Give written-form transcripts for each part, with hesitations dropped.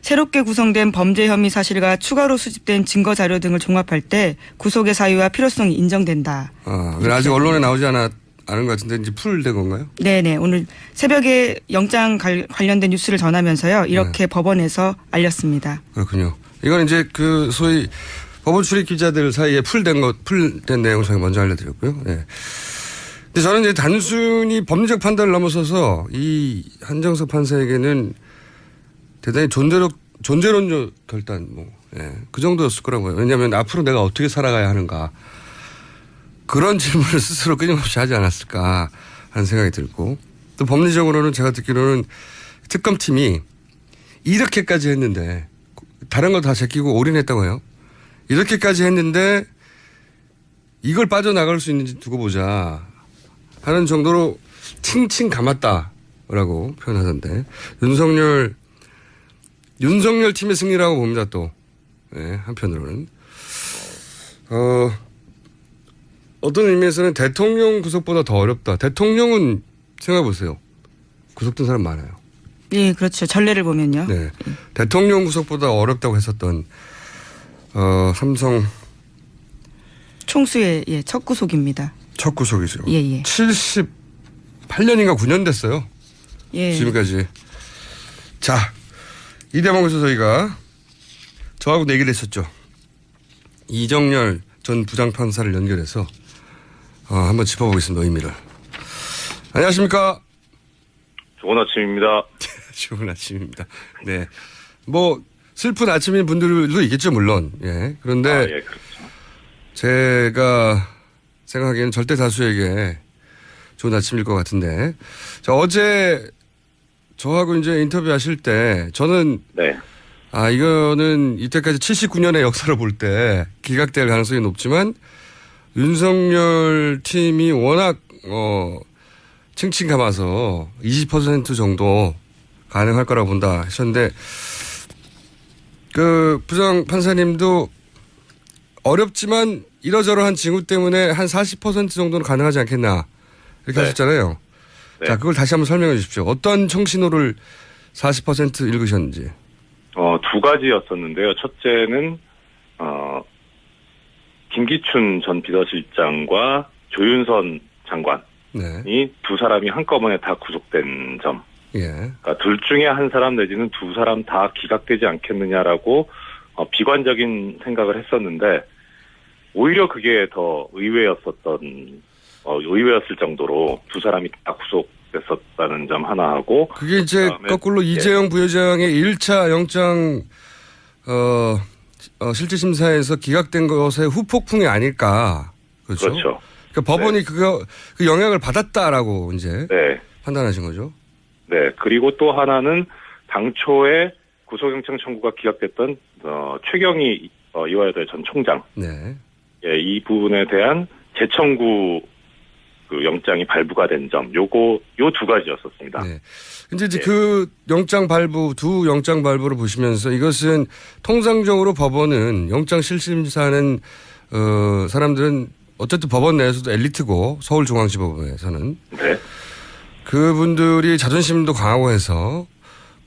새롭게 구성된 범죄 혐의 사실과 추가로 수집된 증거 자료 등을 종합할 때 구속의 사유와 필요성이 인정된다. 그래 아직 언론에 나오지 않은 것 같은데 이제 풀된 건가요? 네네. 오늘 새벽에 영장 관련된 뉴스를 전하면서요. 이렇게 법원에서 알렸습니다. 그렇군요. 이건 이제 그 소위 법원 출입 기자들 사이에 풀된 내용 저희 먼저 알려드렸고요. 네. 근데 저는 이제 단순히 법리적 판단을 넘어서서 이 한정석 판사에게는 대단히 존재론적 결단 그 정도였을 거라고요. 왜냐하면 앞으로 내가 어떻게 살아가야 하는가 그런 질문을 스스로 끊임없이 하지 않았을까 하는 생각이 들고 또 법리적으로는 제가 듣기로는 특검팀이 이렇게까지 했는데 다른 거 다 제끼고 올인했다고 해요. 이렇게까지 했는데 이걸 빠져나갈 수 있는지 두고 보자 하는 정도로 칭칭 감았다라고 표현하던데 윤석열 팀의 승리라고 봅니다. 또 한편으로는 어떤 의미에서는 대통령 구속보다 더 어렵다. 대통령은 생각해 보세요. 구속된 사람 많아요. 예, 그렇죠. 전례를 보면요. 네, 대통령 구속보다 어렵다고 했었던 삼성 총수의 첫 구속입니다. 첫 구속이죠. 예. 78년인가 9년 됐어요. 예. 지금까지. 자, 이 대목에서 저하고 내기를 했었죠. 이정열 전 부장판사를 연결해서 한번 짚어보겠습니다. 의미를. 안녕하십니까. 좋은 아침입니다. 좋은 아침입니다. 네. 뭐 슬픈 아침인 분들도 있겠죠, 물론. 예. 그런데 예, 그렇죠. 제가 생각하기에는 절대 다수에게 좋은 아침일 것 같은데. 자, 어제 저하고 이제 인터뷰하실 때 저는 네. 이거는 이때까지 79년의 역사를 볼 때 기각될 가능성이 높지만 윤석열 팀이 워낙 칭칭 감아서 20% 정도 가능할 거라고 본다 하셨는데 그 부장 판사님도 어렵지만 이러저러한 징후 때문에 한 40% 정도는 가능하지 않겠나 이렇게 하셨잖아요. 네. 자, 그걸 다시 한번 설명해 주십시오. 어떤 청신호를 40% 읽으셨는지. 두 가지였었는데요. 첫째는 김기춘 전 비서실장과 조윤선 장관이 두 사람이 한꺼번에 다 구속된 점. 예. 그러니까 둘 중에 한 사람 내지는 두 사람 다 기각되지 않겠느냐라고 비관적인 생각을 했었는데 오히려 그게 더 의외였을 정도로 두 사람이 다 구속됐었다는 점 하나 하고 그게 이제 거꾸로 이재용 부회장의 1차 영장 실질 심사에서 기각된 것의 후폭풍이 아닐까. 그렇죠. 그렇죠. 그러니까 법원이 그 영향을 받았다라고 이제 판단하신 거죠. 네. 그리고 또 하나는 당초에 구속영장 청구가 기각됐던 최경희 이화여대 전 총장. 네. 예, 이 부분에 대한 재청구 그 영장이 발부가 된 점, 요 두 가지였었습니다. 네. 근데 이제 그 두 영장 발부를 보시면서 이것은 통상적으로 법원은 영장 실심사는 사람들은 어쨌든 법원 내에서도 엘리트고 서울중앙지법에서는 그분들이 자존심도 강하고 해서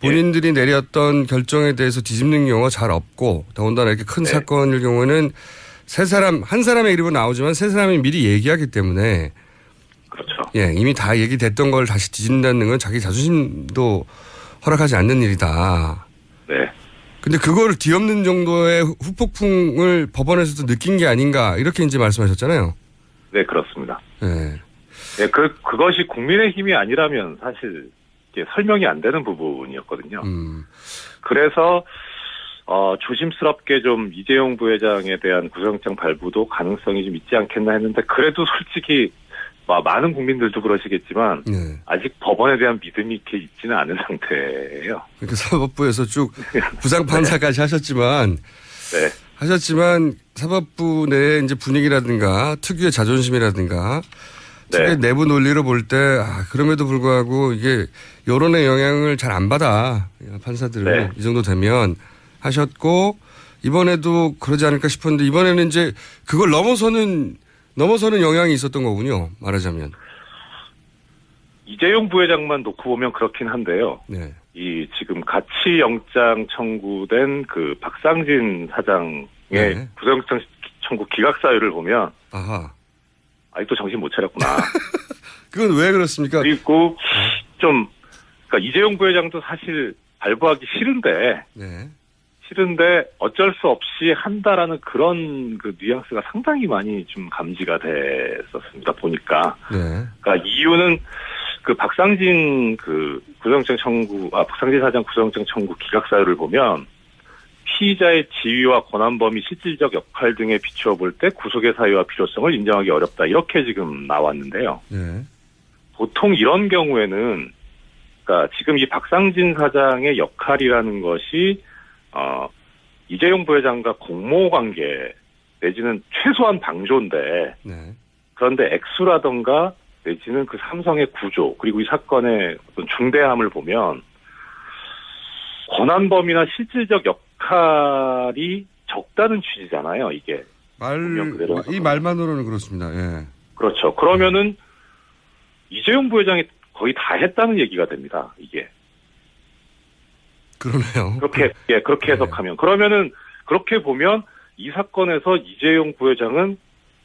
본인들이 내렸던 결정에 대해서 뒤집는 경우가 잘 없고 더군다나 이렇게 큰 사건일 경우에는 한 사람의 이름은 나오지만 세 사람이 미리 얘기하기 때문에 그렇죠. 예, 이미 다 얘기됐던 걸 다시 뒤집는다는 건 자기 자존심도 허락하지 않는 일이다. 네. 근데 그거를 뒤엎는 정도의 후폭풍을 법원에서도 느낀 게 아닌가 이렇게 이제 말씀하셨잖아요. 네, 그렇습니다. 네. 네, 그것이 국민의힘이 아니라면 사실 이게 설명이 안 되는 부분이었거든요. 그래서 조심스럽게 좀 이재용 부회장에 대한 구속영장 발부도 가능성이 좀 있지 않겠나 했는데 그래도 솔직히 많은 국민들도 그러시겠지만 아직 법원에 대한 믿음이 이렇게 있지는 않은 상태예요. 그러니까 사법부에서 쭉 부장판사까지 하셨지만 사법부 내의 이제 분위기라든가 특유의 자존심이라든가 특유의 내부 논리로 볼 때 그럼에도 불구하고 이게 여론의 영향을 잘 안 받아 판사들은 이 정도 되면 하셨고 이번에도 그러지 않을까 싶었는데 이번에는 이제 그걸 넘어서는 영향이 있었던 거군요. 말하자면. 이재용 부회장만 놓고 보면 그렇긴 한데요. 이 지금 같이 영장 청구된 그 박상진 사장의 네. 구속영장 청구 기각 사유를 보면 아하. 아직도 정신 못 차렸구나. 그건 왜 그렇습니까? 그리고 좀 그러니까 이재용 부회장도 사실 발부하기 싫은데 어쩔 수 없이 한다라는 그런 그 뉘앙스가 상당히 많이 좀 감지가 됐었습니다. 보니까. 네. 그러니까 이유는 그 박상진 그 박상진 사장 구속영장 청구 기각 사유를 보면 피의자의 지위와 권한 범위, 실질적 역할 등에 비추어 볼 때 구속의 사유와 필요성을 인정하기 어렵다. 이렇게 지금 나왔는데요. 네. 보통 이런 경우에는 그러니까 지금 이 박상진 사장의 역할이라는 것이 이재용 부회장과 공모 관계 내지는 최소한 방조인데 네. 그런데 액수라던가 내지는 그 삼성의 구조 그리고 이 사건의 어떤 중대함을 보면 권한 범위나 실질적 역할이 적다는 취지잖아요. 이게 이 말만으로는 그렇습니다. 예. 그렇죠. 그러면은 이재용 부회장이 거의 다 했다는 얘기가 됩니다. 이게. 그러네요. 그렇게 해석하면. 그러면은, 그렇게 보면, 이 사건에서 이재용 부회장은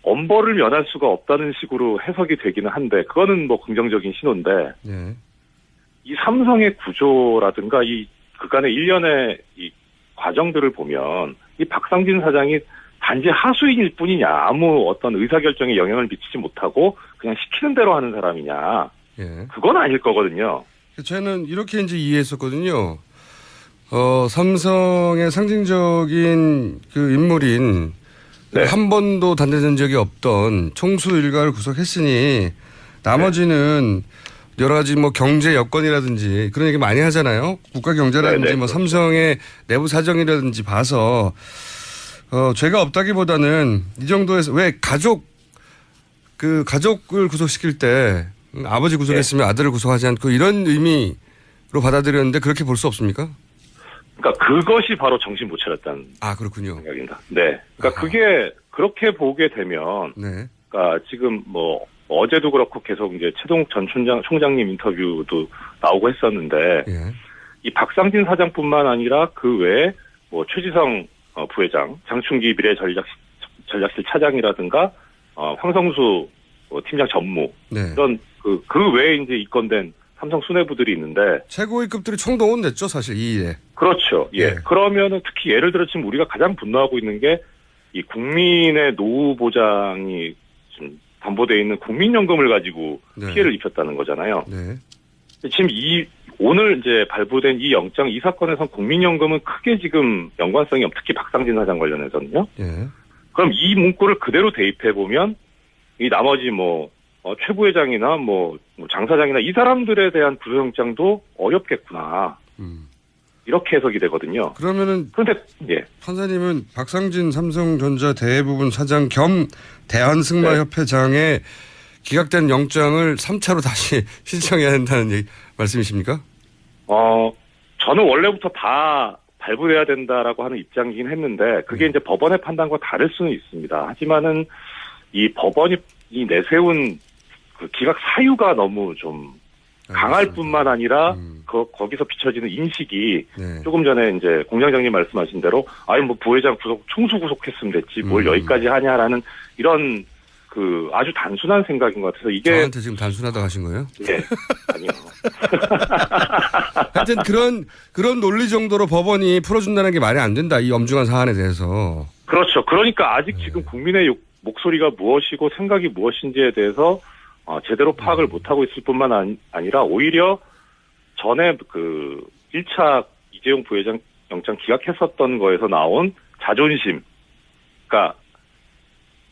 엄벌을 면할 수가 없다는 식으로 해석이 되기는 한데, 그거는 뭐 긍정적인 신호인데, 네. 이 삼성의 구조라든가, 이 그간의 일련의 이 과정들을 보면, 이 박상진 사장이 단지 하수인일 뿐이냐, 아무 어떤 의사결정에 영향을 미치지 못하고, 그냥 시키는 대로 하는 사람이냐, 예. 그건 아닐 거거든요. 저는 이렇게 이제 이해했었거든요. 삼성의 상징적인 그 인물인 네. 한 번도 단죄된 적이 없던 총수 일가를 구속했으니 나머지는 여러 가지 뭐 경제 여건이라든지 그런 얘기 많이 하잖아요. 국가 경제라든지 네네, 뭐 그렇죠. 삼성의 내부 사정이라든지 봐서 죄가 없다기보다는 이 정도에서 왜 가족을 구속시킬 때 아버지 구속했으면 아들을 구속하지 않고 이런 의미로 받아들였는데 그렇게 볼 수 없습니까? 그러니까 그것이 바로 정신 못 차렸다는 그렇군요. 생각입니다. 네. 그러니까 그게 그렇게 보게 되면, 네. 그러니까 지금 뭐 어제도 그렇고 계속 이제 최동 전 총장님 인터뷰도 나오고 했었는데, 예. 이 박상진 사장뿐만 아니라 그 외에 뭐 최지성 부회장, 장충기 미래전략실 차장이라든가 황성수 팀장 전무 네. 이런 그 외에 이제 입건된 삼성 수뇌부들이 있는데 최고위급들이 총동원됐죠, 사실 이 일에. 그렇죠. 예. 네. 그러면은 특히 예를 들어 지금 우리가 가장 분노하고 있는 게 이 국민의 노후 보장이 지금 담보되어 있는 국민연금을 가지고 네. 피해를 입혔다는 거잖아요. 네. 지금 오늘 이제 발부된 이 영장 이 사건에선 국민연금은 크게 지금 연관성이 특히 박상진 사장 관련해서는요. 예. 그럼 이 문구를 그대로 대입해 보면 이 나머지 최 부회장이나 장 사장이나 이 사람들에 대한 구속영장도 어렵겠구나. 이렇게 해석이 되거든요. 그러면은 그런데 예. 판사님은 박상진 삼성전자 대부분 사장 겸 대한승마협회장의 기각된 영장을 3차로 다시 신청해야 한다는 말씀이십니까? 저는 원래부터 다 발부해야 된다라고 하는 입장이긴 했는데 그게 이제 법원의 판단과 다를 수는 있습니다. 하지만은 이 법원이 내세운 그 기각 사유가 너무 좀 강할 뿐만 아니라 거기서 비춰지는 인식이 네. 조금 전에 이제 공장장님 말씀하신 대로 부회장 총수 구속했으면 됐지 뭘 여기까지 하냐라는 이런 그 아주 단순한 생각인 것 같아서 이게 저한테 지금 단순하다고 하신 거예요? 예. 아니요. 하여튼 그런 논리 정도로 법원이 풀어준다는 게 말이 안 된다. 이 엄중한 사안에 대해서. 그렇죠. 그러니까 아직 지금 국민의 목소리가 무엇이고 생각이 무엇인지에 대해서 제대로 파악을 못하고 있을 뿐만 아니라 오히려 전에 그 1차 이재용 부회장 영장 기각했었던 거에서 나온 자존심. 그러니까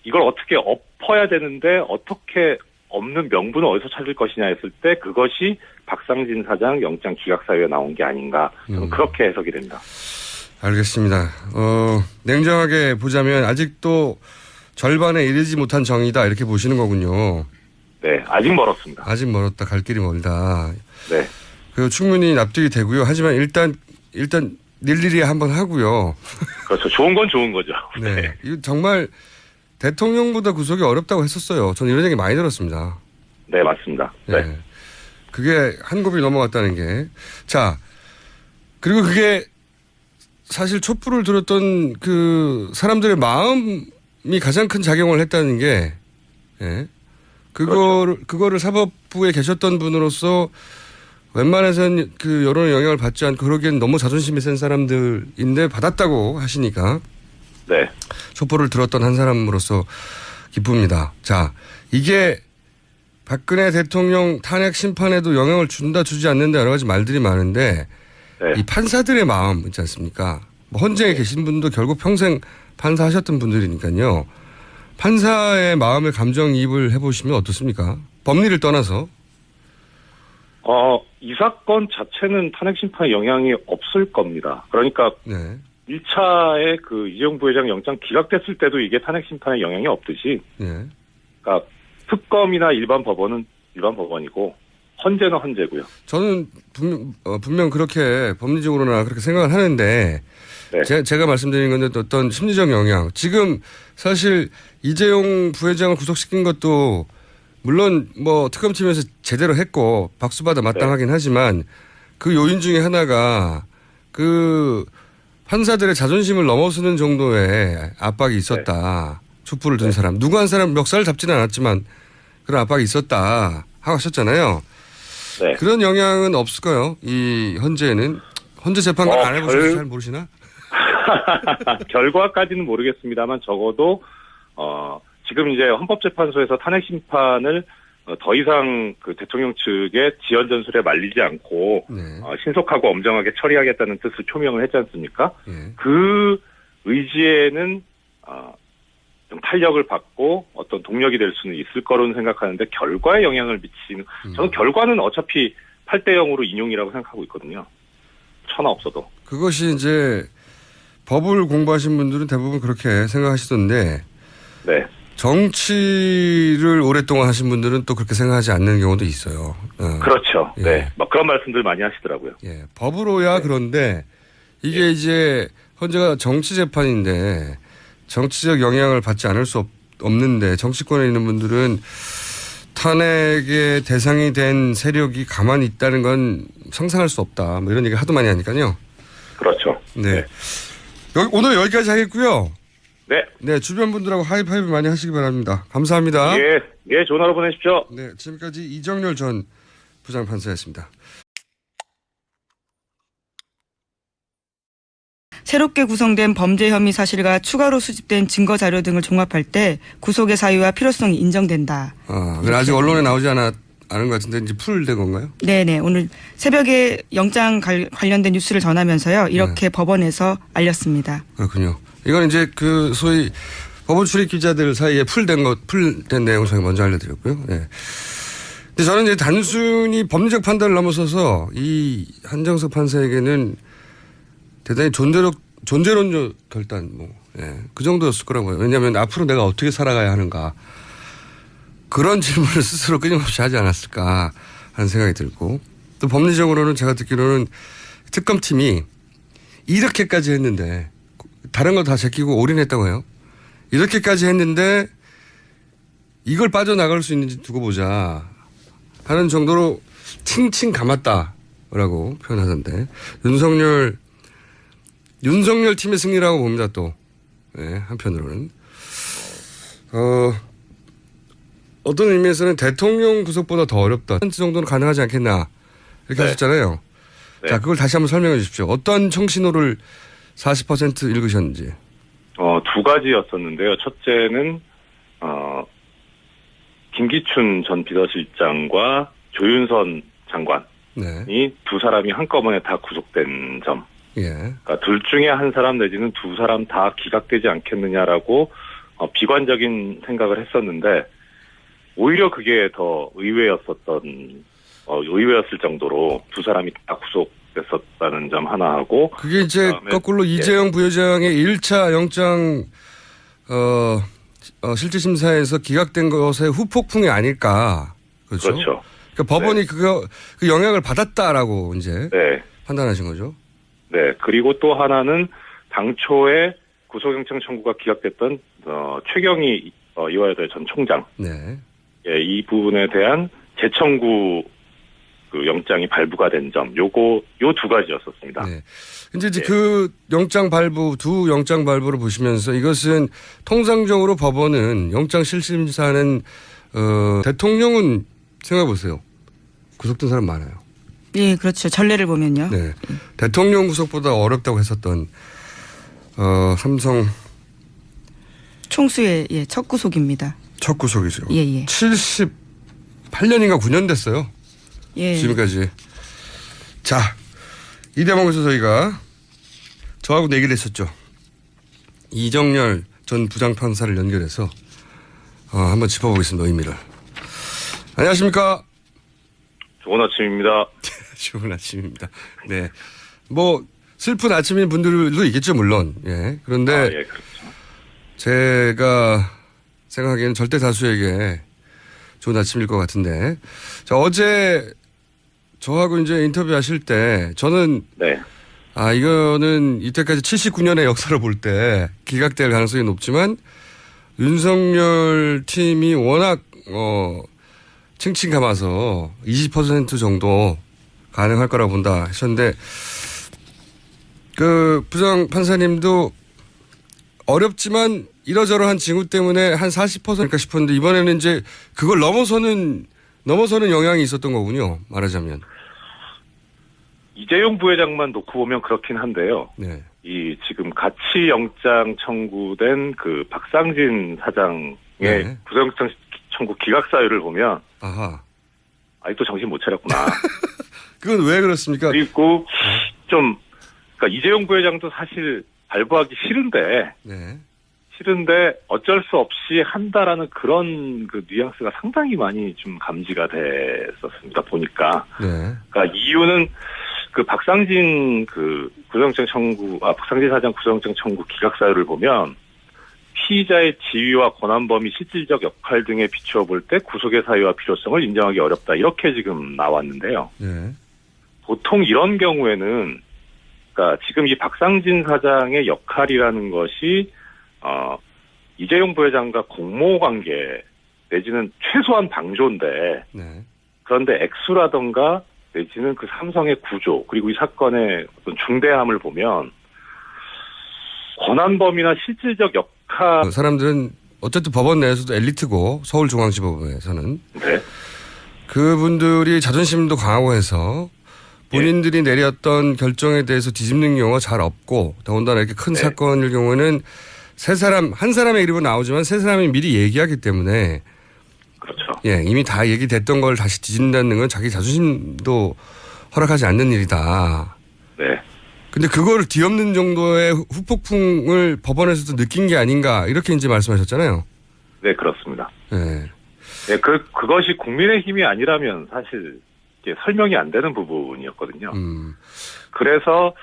이걸 어떻게 엎어야 되는데 어떻게 없는 명분을 어디서 찾을 것이냐 했을 때 그것이 박상진 사장 영장 기각 사유에 나온 게 아닌가. 저는 그렇게 해석이 됩니다. 알겠습니다. 냉정하게 보자면 아직도 절반에 이르지 못한 정의다 이렇게 보시는 거군요. 네, 아직 멀었습니다. 아직 멀었다. 갈 길이 멀다. 네. 그 충분히 납득이 되고요. 하지만 일단 일일이 한번 하고요. 그렇죠. 좋은 건 좋은 거죠. 네. 이거 정말 대통령보다 구속이 어렵다고 했었어요. 저는 이런 얘기 많이 들었습니다. 네, 맞습니다. 네. 그게 한 곱이 넘어갔다는 게. 자, 그리고 그게 사실 촛불을 들었던 그 사람들의 마음이 가장 큰 작용을 했다는 게, 예. 그거를 사법부에 계셨던 분으로서 웬만해서는 그 여론의 영향을 받지 않고 그러기엔 너무 자존심이 센 사람들인데 받았다고 하시니까. 네. 촛불을 들었던 한 사람으로서 기쁩니다. 자, 이게 박근혜 대통령 탄핵 심판에도 영향을 준다 주지 않는다 여러 가지 말들이 많은데 네. 이 판사들의 마음 있지 않습니까? 뭐 헌재에 계신 분도 결국 평생 판사하셨던 분들이니까요. 판사의 마음의 감정이입을 해보시면 어떻습니까? 법리를 떠나서. 이 사건 자체는 탄핵 심판에 영향이 없을 겁니다. 그러니까 네. 1차에 그 이재용 부회장 영장 기각됐을 때도 이게 탄핵 심판에 영향이 없듯이, 네. 그러니까 특검이나 일반 법원은 일반 법원이고 헌재는 헌재고요. 저는 분명 그렇게 법리적으로나 그렇게 생각을 하는데 네. 제가 말씀드린 건데 어떤 심리적 영향. 지금 사실 이재용 부회장을 구속시킨 것도 물론 뭐 특검팀에서 제대로 했고 박수받아 마땅하긴 하지만 그 요인 중에 하나가 그 판사들의 자존심을 넘어서는 정도의 압박이 있었다. 촛불을 든 사람. 누구 한 사람 멱살을 잡지는 않았지만 그런 압박이 있었다 하고 하셨잖아요. 네. 그런 영향은 없을까요? 이 헌재는. 헌재 재판관 안 해보셔서 잘 모르시나? 결과까지는 모르겠습니다만 적어도 지금 이제 헌법재판소에서 탄핵 심판을 더 이상 그 대통령 측의 지연 전술에 말리지 않고 네. 신속하고 엄정하게 처리하겠다는 뜻을 표명을 했지 않습니까? 네. 그 의지에는 좀 탄력을 받고 어떤 동력이 될 수는 있을 거로는 생각하는데 결과에 영향을 미치는 저는 결과는 어차피 8대 0으로 인용이라고 생각하고 있거든요. 천하 없어도. 그것이 이제 법을 공부하신 분들은 대부분 그렇게 생각하시던데 네. 정치를 오랫동안 하신 분들은 또 그렇게 생각하지 않는 경우도 있어요. 그렇죠. 예. 네. 막 그런 말씀들 많이 하시더라고요. 예. 법으로야 그런데 이게 이제 헌재가 정치 재판인데 정치적 영향을 받지 않을 수 없는데 정치권에 있는 분들은 탄핵의 대상이 된 세력이 가만히 있다는 건 상상할 수 없다. 뭐 이런 얘기 하도 많이 하니까요. 그렇죠. 네. 오늘 여기까지 하겠고요. 네. 네, 주변 분들하고 하이파이브 많이 하시기 바랍니다. 감사합니다. 예, 예, 좋은 하루 보내십시오. 네, 지금까지 이정렬 전 부장판사였습니다. 새롭게 구성된 범죄 혐의 사실과 추가로 수집된 증거 자료 등을 종합할 때 구속의 사유와 필요성이 인정된다. 아직 언론에 나오지 않은 것 같은데 이제 풀된 건가요? 네네. 오늘 새벽에 영장 관련된 뉴스를 전하면서요. 이렇게 법원에서 알렸습니다. 그렇군요. 이건 이제 그 소위 법원 출입 기자들 사이에 풀된 내용 저희 먼저 알려드렸고요. 네. 근데 저는 이제 단순히 법리적 판단을 넘어서서 이 한정석 판사에게는 대단히 존재론적 결단, 그 정도였을 거라고요. 왜냐하면 앞으로 내가 어떻게 살아가야 하는가. 그런 질문을 스스로 끊임없이 하지 않았을까 하는 생각이 들고 또 법리적으로는 제가 듣기로는 특검팀이 이렇게까지 했는데 다른 거 다 제끼고 올인했다고 해요. 이렇게까지 했는데 이걸 빠져나갈 수 있는지 두고 보자 하는 정도로 칭칭 감았다라고 표현하던데 윤석열 팀의 승리라고 봅니다. 또 한편으로는 어떤 의미에서는 대통령 구속보다 더 어렵다. 그 정도는 가능하지 않겠나 이렇게 하셨잖아요. 네. 자, 그걸 다시 한번 설명해 주십시오. 어떤 청신호를 40% 읽으셨는지. 두 가지였었는데요. 첫째는 김기춘 전 비서실장과 조윤선 장관이 두 사람이 한꺼번에 다 구속된 점. 예. 그러니까 둘 중에 한 사람 내지는 두 사람 다 기각되지 않겠느냐라고 비관적인 생각을 했었는데 오히려 그게 더 의외였을 정도로 두 사람이 다 구속됐었다는 점 하나 하고 그게 이제 거꾸로 이재용 부회장의 1차 영장 실질심사에서 기각된 것의 후폭풍이 아닐까. 그렇죠. 그렇죠. 그러니까 법원이 그 영향을 받았다라고 이제 판단하신 거죠. 네. 그리고 또 하나는 당초에 구속영장 청구가 기각됐던 최경희 이화여대 전 총장. 네. 이 부분에 대한 재청구 그 영장이 발부가 된 점, 요 두 가지였었습니다. 네. 이제 그 영장 발부, 두 영장 발부를 보시면서 이것은 통상적으로 법원은 영장 실심사는 대통령은 생각해 보세요. 구속된 사람 많아요. 예, 그렇죠. 전례를 보면요. 네. 대통령 구속보다 어렵다고 했었던 삼성 총수의 첫 구속입니다. 첫 구속이죠. 예. 78년인가 9년 됐어요. 예. 지금까지. 자, 이 대목에서 저하고 얘기를 했었죠. 이정열 전 부장판사를 연결해서 한번 짚어보겠습니다. 의미를. 안녕하십니까? 좋은 아침입니다. 좋은 아침입니다. 네. 뭐 슬픈 아침인 분들도 있겠죠, 물론. 예. 그런데 예, 그렇죠. 제가 생각하기에는 절대 다수에게 좋은 아침일 것 같은데. 자, 어제 저하고 이제 인터뷰하실 때 저는 네. 이거는 이때까지 79년의 역사를 볼 때 기각될 가능성이 높지만 윤석열 팀이 워낙 칭칭 감아서 20% 정도 가능할 거라고 본다 하셨는데 그 부장 판사님도 어렵지만 이러저러한 징후 때문에 한 40%일까 싶었는데 이번에는 이제 그걸 넘어서는 영향이 있었던 거군요. 말하자면. 이재용 부회장만 놓고 보면 그렇긴 한데요. 네. 이 지금 가치 영장 청구된 그 박상진 사장의 네. 구속영장 청구 기각 사유를 보면 아하. 아직도 정신 못 차렸구나. 그건 왜 그렇습니까? 그리고 좀 그러니까 이재용 부회장도 사실 발부하기 네. 싫은데 어쩔 수 없이 한다라는 그런 그 뉘앙스가 상당히 많이 좀 감지가 됐었습니다. 보니까. 네. 그러니까 이유는 그 박상진 박상진 사장 구속영장 청구 기각 사유를 보면 피의자의 지위와 권한 범위, 실질적 역할 등에 비추어 볼 때 구속의 사유와 필요성을 인정하기 어렵다. 이렇게 지금 나왔는데요. 네. 보통 이런 경우에는 그러니까 지금 이 박상진 사장의 역할이라는 것이 이재용 부회장과 공모 관계 내지는 최소한 방조인데 네. 그런데 액수라던가 내지는 그 삼성의 구조 그리고 이 사건의 어떤 중대함을 보면 권한 범위나 실질적 역할 사람들은 어쨌든 법원 내에서도 엘리트고 서울중앙지법에서는 네. 그분들이 자존심도 강하고 해서 본인들이 내렸던 결정에 대해서 뒤집는 경우가 잘 없고 더군다나 이렇게 큰 사건일 경우에는 한 사람의 이름은 나오지만 세 사람이 미리 얘기하기 때문에 그렇죠. 예, 이미 다 얘기됐던 걸 다시 뒤진다는 건 자기 자존심도 허락하지 않는 일이다. 네. 근데 그걸 뒤엎는 정도의 후폭풍을 법원에서도 느낀 게 아닌가 이렇게 이제 말씀하셨잖아요. 네, 그렇습니다. 네. 네, 그것이 국민의힘이 아니라면 사실 이게 설명이 안 되는 부분이었거든요. 그래서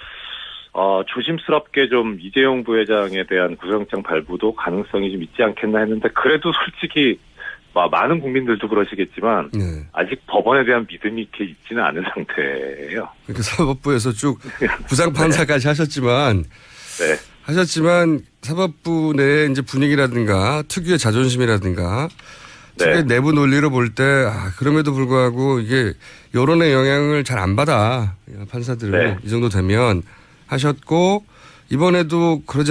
조심스럽게 좀 이재용 부회장에 대한 구속영장 발부도 가능성이 좀 있지 않겠나 했는데 그래도 솔직히 많은 국민들도 그러시겠지만 네. 아직 법원에 대한 믿음이 이렇게 있지는 않은 상태예요. 그러니까 사법부에서 쭉 부장판사까지 하셨지만 사법부 내의 이제 분위기라든가 특유의 자존심이라든가 특유의 내부 논리로 볼 때 그럼에도 불구하고 이게 여론의 영향을 잘 안 받아 판사들은 이 정도 되면 하셨고 이번에도 그러지 않